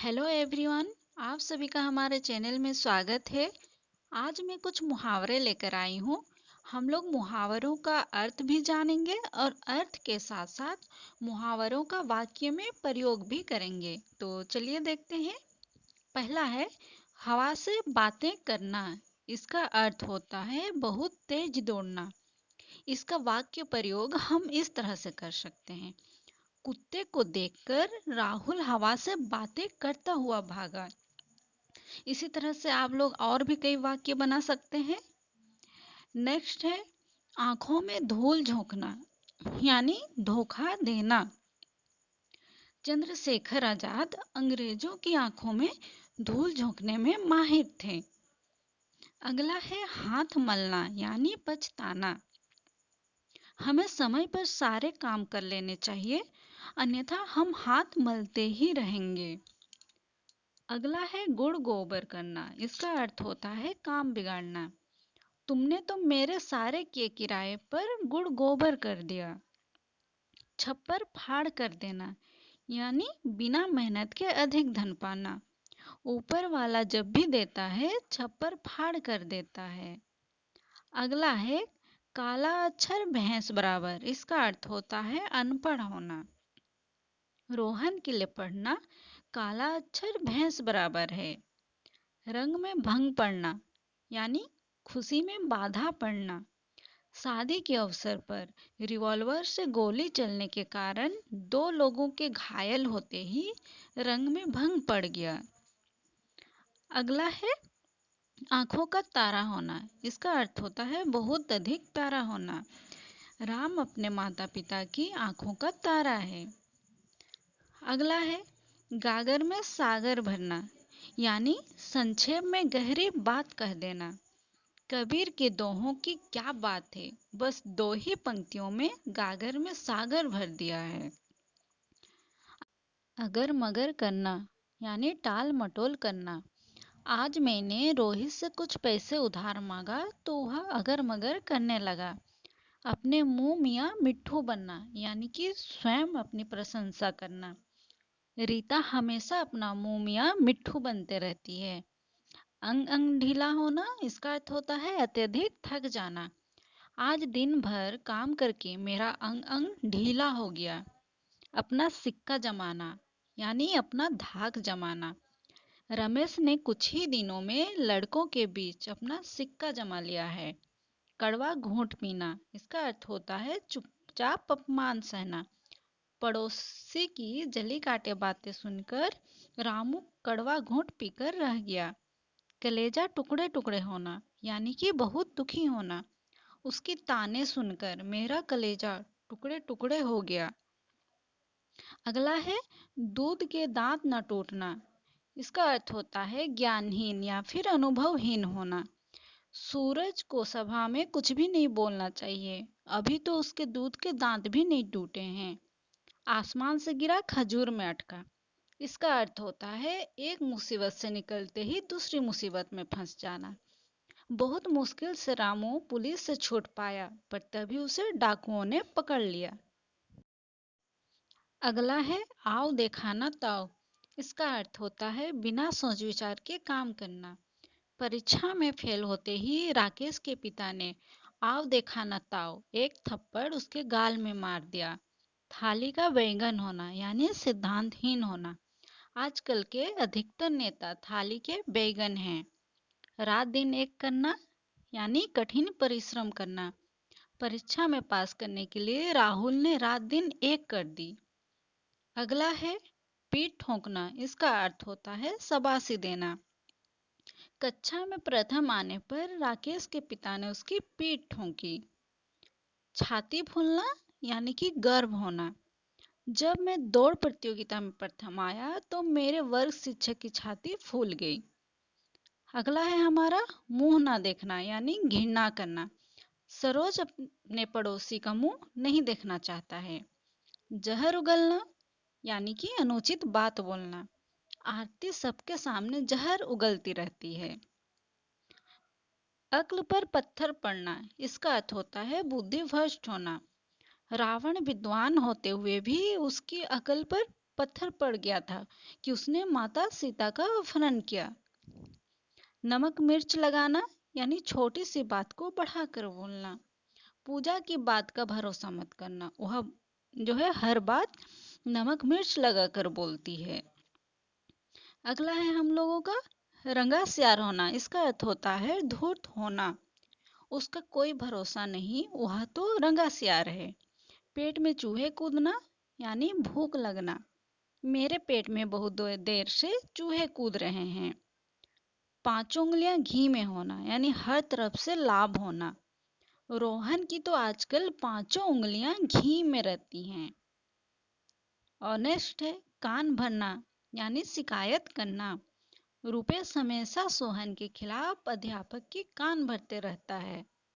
Hello everyone. आप सभी का हमारे चैनल में स्वागत है। आज मैं कुछ मुहावरे लेकर आई हूँ। हम लोग मुहावरों का अर्थ भी जानेंगे और अर्थ के साथ साथ मुहावरों का वाक्य में प्रयोग भी करेंगे। तो चलिए देखते हैं। पहला है हवा से बातें करना। इसका अर्थ होता है बहुत तेज दौड़ना। इसका वाक्य प्रयोग हम इस तरह से कर सकते हैं। कुत्ते को देखकर राहुल हवा से बातें करता हुआ भागा। इसी तरह से आप लोग और भी कई वाक्य बना सकते हैं। नेक्स्ट है आंखों में धूल झोंकना यानी धोखा देना। चंद्रशेखर आजाद अंग्रेजों की आंखों में धूल झोंकने में माहिर थे। अगला है हाथ मलना यानी पछताना। हमें समय पर सारे काम कर लेने चाहिए, अन्यथा हम हाथ मलते ही रहेंगे। अगला है गुड़ गोबर करना। इसका अर्थ होता है काम बिगाड़ना। तुमने तो मेरे सारे किए किराए पर गुड़ गोबर कर दिया। छप्पर फाड़ कर देना यानी बिना मेहनत के अधिक धन पाना। ऊपर वाला जब भी देता है छप्पर फाड़ कर देता है। अगला है काला अक्षर भैंस बराबर। इसका अर्थ होता है अनपढ़ होना। रोहन के लिए पढ़ना काला अक्षर भैंस बराबर है। रंग में भंग पड़ना यानी खुशी में बाधा पड़ना। शादी के अवसर पर रिवॉल्वर से गोली चलने के कारण 2 लोगों के घायल होते ही रंग में भंग पड़ गया। अगला है आंखों का तारा होना। इसका अर्थ होता है बहुत अधिक प्यारा होना। राम अपने माता पिता की आंखों का तारा है। अगला है गागर में सागर भरना यानी संक्षेप में गहरी बात कह देना। कबीर के दोहों की क्या बात है, बस 2 ही पंक्तियों में गागर में सागर भर दिया है। अगर मगर करना यानी टाल मटोल करना। आज मैंने रोहित से कुछ पैसे उधार मांगा तो वह अगर मगर करने लगा। अपने मुंह मियाँ मिट्ठू बनना यानी कि स्वयं अपनी प्रशंसा करना। रीता हमेशा अपना मुंह मियाँ मिट्ठू बनते रहती है। अंग अंग ढीला होना। इसका अर्थ होता है अत्यधिक थक जाना। आज दिन भर काम करके मेरा अंग अंग ढीला हो गया। अपना सिक्का जमाना यानी अपना धाक जमाना। रमेश ने कुछ ही दिनों में लड़कों के बीच अपना सिक्का जमा लिया है। कड़वा घूंट पीना। इसका अर्थ होता है चुपचाप अपमान सहना। पड़ोसी की जली काटे बातें सुनकर रामू कड़वा घूंट पीकर रह गया। कलेजा टुकड़े टुकड़े होना यानी कि बहुत दुखी होना। उसकी ताने सुनकर मेरा कलेजा टुकड़े टुकड़े हो गया। अगला है दूध के दांत न टूटना। इसका अर्थ होता है ज्ञानहीन या फिर अनुभवहीन होना। सूरज को सभा में कुछ भी नहीं बोलना चाहिए, अभी तो उसके दूध के दांत भी नहीं टूटे हैं। आसमान से गिरा खजूर में अटका। इसका अर्थ होता है एक मुसीबत से निकलते ही दूसरी मुसीबत में फंस जाना। बहुत मुश्किल से रामू पुलिस से छूट पाया, पर तभी उसे डाकुओं ने पकड़ लिया। अगला है आओ देखा ना ताओ। इसका अर्थ होता है बिना सोच विचार के काम करना। परीक्षा में फेल होते ही राकेश के पिता ने आओ देखा न ताओ एक थप्पड़ उसके गाल में मार दिया। थाली का बैंगन होना यानी सिद्धांतहीन होना। आजकल के अधिकतर नेता थाली के बैंगन हैं। रात दिन एक करना यानी कठिन परिश्रम करना। परीक्षा में पास करने के लिए राहुल ने रात दिन एक कर दी। अगला है पीठ ठोंकना। इसका अर्थ होता है शाबाशी देना। कक्षा में प्रथम आने पर राकेश के पिता ने उसकी पीठ ठोंकी। छाती फूलना यानी कि गर्व होना। जब मैं दौड़ प्रतियोगिता में प्रथम आया तो मेरे वर्ग शिक्षक की छाती फूल गई। अगला है हमारा मुंह ना देखना यानी घृणा करना। सरोज अपने पड़ोसी का मुंह नहीं देखना चाहता है। जहर उगलना यानी कि अनुचित बात बोलना। आरती सबके सामने जहर उगलती रहती है। अक्ल पर पत्थर पड़ना। इसका अर्थ होता है बुद्धि भ्रष्ट होना। रावण विद्वान होते हुए भी उसकी अकल पर पत्थर पड़ गया था कि उसने माता सीता का अपहरण किया। नमक मिर्च लगाना यानी छोटी सी बात को बढ़ाकर बोलना। पूजा की बात का भरोसा मत करना, वह जो है हर बात नमक मिर्च लगाकर बोलती है। अगला है हम लोगों का रंगा सियार होना। इसका अर्थ होता है धूर्त होना, उसका कोई भरोसा नहीं, वह तो रंगा सियार है। पेट में चूहे कूदना यानी भूख लगना, मेरे पेट में बहुत देर से चूहे कूद रहे हैं। पांचों उंगलियां घी में होना यानी हर तरफ से लाभ होना, रोहन की तो आजकल पांचों उंगलियां घी में रहती हैं। और नेक्स्ट है कान भरना यानी शिकायत करना। रुपेश हमेशा सोहन के खिलाफ अध्यापक के कान भरते रहता है।